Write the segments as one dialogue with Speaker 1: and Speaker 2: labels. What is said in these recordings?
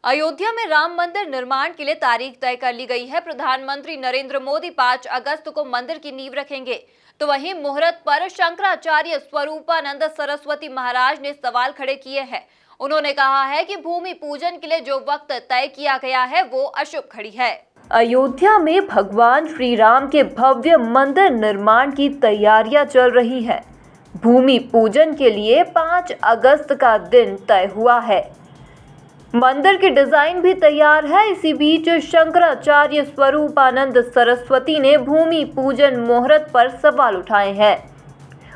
Speaker 1: अयोध्या में राम मंदिर निर्माण के लिए तारीख तय कर ली गई है। प्रधानमंत्री नरेंद्र मोदी 5 अगस्त को मंदिर की नींव रखेंगे। तो वहीं मुहूर्त पर शंकराचार्य स्वरूपानंद सरस्वती महाराज ने सवाल खड़े किए हैं। उन्होंने कहा है कि भूमि पूजन के लिए जो वक्त तय किया गया है वो अशुभ घड़ी है। अयोध्या में भगवान श्री राम के भव्य मंदिर निर्माण की तैयारियां चल रही हैं। भूमि पूजन के लिए 5 अगस्त का दिन तय हुआ है। मंदिर की डिजाइन भी तैयार है। इसी बीच शंकराचार्य स्वरूपानंद सरस्वती ने भूमि पूजन मुहूर्त पर सवाल उठाए हैं।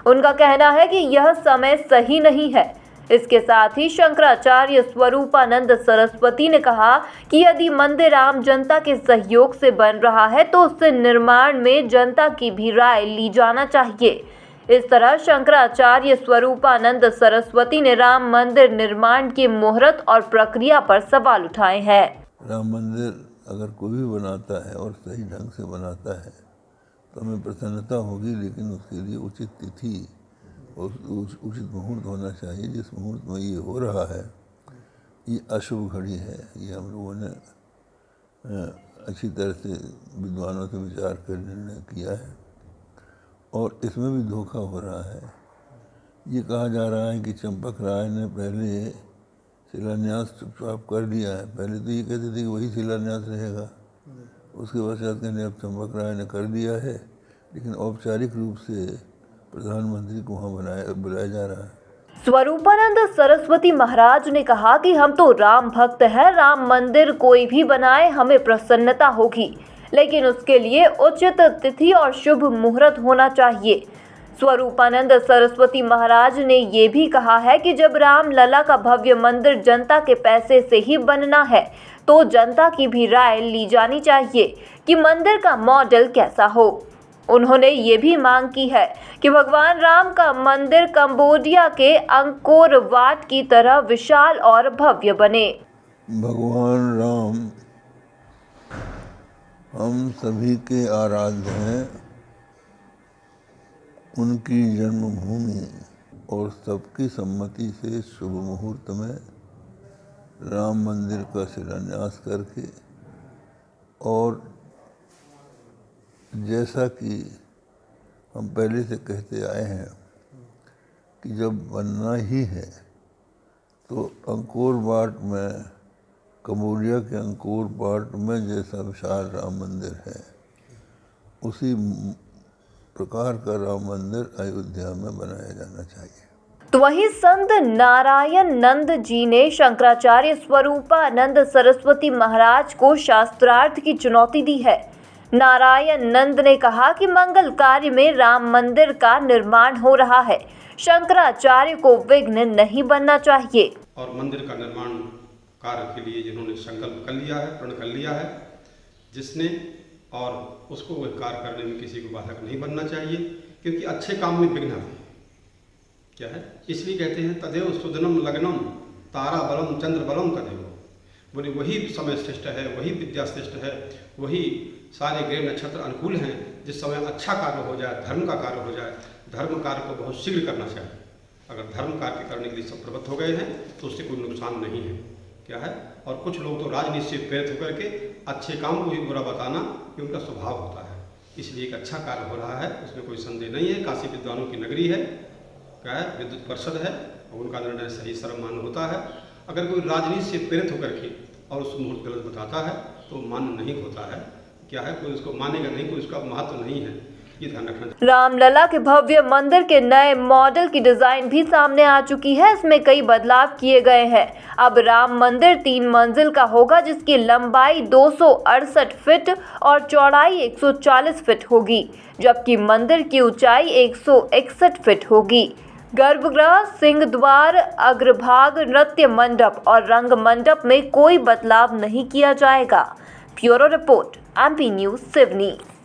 Speaker 1: उनका कहना है कि यह समय सही नहीं है। इसके साथ ही शंकराचार्य स्वरूपानंद सरस्वती ने कहा कि यदि मंदिर आम जनता के सहयोग से बन रहा है तो उससे निर्माण में जनता की भी राय ली जाना चाहिए। इस तरह शंकराचार्य स्वरूपानंद सरस्वती ने राम मंदिर निर्माण के मुहूर्त और प्रक्रिया पर सवाल उठाए हैं।
Speaker 2: राम मंदिर अगर कोई भी बनाता है और सही ढंग से बनाता है तो हमें प्रसन्नता होगी, लेकिन उसके लिए उचित तिथि और उचित मुहूर्त होना चाहिए। जिस मुहूर्त में ये हो रहा है ये अशुभ घड़ी है। ये हम लोगों ने अच्छी तरह से विद्वानों से विचार कर निर्णय किया है और इसमें भी धोखा हो रहा है। ये कहा जा रहा है कि चंपक राय ने पहले शिलान्यास चुपचाप कर लिया है। पहले तो ये कहते थे कि वही शिलान्यास रहेगा, उसके पश्चात कहते अब चंपक राय ने कर दिया है, लेकिन औपचारिक रूप से प्रधानमंत्री को वहाँ बुलाया जा रहा है।
Speaker 1: स्वरूपानंद सरस्वती महाराज ने कहा कि हम तो राम भक्त हैं, राम मंदिर कोई भी बनाए हमें प्रसन्नता होगी, लेकिन उसके लिए उचित तिथि और शुभ मुहूर्त होना चाहिए। स्वरूपानंद सरस्वती महाराज ने ये भी कहा है कि जब रामलला का भव्य मंदिर जनता के पैसे से ही बनना है तो जनता की भी राय ली जानी चाहिए कि मंदिर का मॉडल कैसा हो। उन्होंने ये भी मांग की है कि भगवान राम का मंदिर कंबोडिया के अंकोर वाट की तरह विशाल और भव्य बने।
Speaker 2: भगवान राम हम सभी के आराध्य हैं। उनकी जन्मभूमि और सबकी सम्मति से शुभ मुहूर्त में राम मंदिर का शिलान्यास करके, और जैसा कि हम पहले से कहते आए हैं कि जब बनना ही है तो अंकोर वाट में, कंबोडिया के अंकोर वाट में जैसा विशाल राम मंदिर है उसी प्रकार का राम मंदिर अयोध्या में बनाया जाना चाहिए।
Speaker 1: तो वहीं संत नारायण नंद जी ने शंकराचार्य स्वरूपानंद सरस्वती महाराज को शास्त्रार्थ की चुनौती दी है। नारायण नंद ने कहा कि मंगल कार्य में राम मंदिर का निर्माण हो रहा है, शंकराचार्य को विघ्न नहीं बनना चाहिए।
Speaker 3: और मंदिर का निर्माण कार्य के लिए जिन्होंने संकल्प कर लिया है, प्रण कर लिया है जिसने, और उसको वह कार्य करने में किसी को बाधक नहीं बनना चाहिए, क्योंकि अच्छे काम में विघ्न क्या है। इसलिए कहते हैं तदेव सुदनम लग्नम तारा बलम चंद्र बलम तदेव। बोले वही समय श्रेष्ठ है, वही विद्या श्रेष्ठ है, वही सारे ग्रह नक्षत्र अनुकूल हैं जिस समय अच्छा कार्य हो जाए, धर्म का कार्य हो जाए। धर्म कार्य को बहुत शीघ्र करना चाहिए। अगर धर्म कार्य करने के लिए सब प्रवृत्त हो गए हैं तो उससे कोई नुकसान नहीं है क्या है। और कुछ लोग तो राजनीति से प्रेरित होकर के अच्छे काम को भी बुरा बताना ये उनका स्वभाव होता है। इसलिए एक अच्छा कार्य हो रहा है, उसमें कोई संदेह नहीं है। काशी विद्वानों की नगरी है, क्या है, विद्युत परिषद है और उनका निर्णय सही सर्वमान्य होता है। अगर कोई राजनीति से प्रेरित होकर के और उस मुहूर्त गलत बताता है तो मान्य नहीं होता है क्या है। कोई उसको मानेगा नहीं, कोई उसका महत्व नहीं है, ये ध्यान रखना चाहिए।
Speaker 1: रामलला के भव्य मंदिर के नए मॉडल की डिजाइन भी सामने आ चुकी है। इसमें कई बदलाव किए गए हैं। अब राम मंदिर 3 मंजिल का होगा, जिसकी लंबाई 268 फीट और चौड़ाई 140 फीट होगी, जबकि मंदिर की ऊंचाई 161 फीट होगी। गर्भगृह, सिंह द्वार, अग्रभाग, नृत्य मंडप और रंग मंडप में कोई बदलाव नहीं किया जाएगा। Bureau report, MP news, Seoni.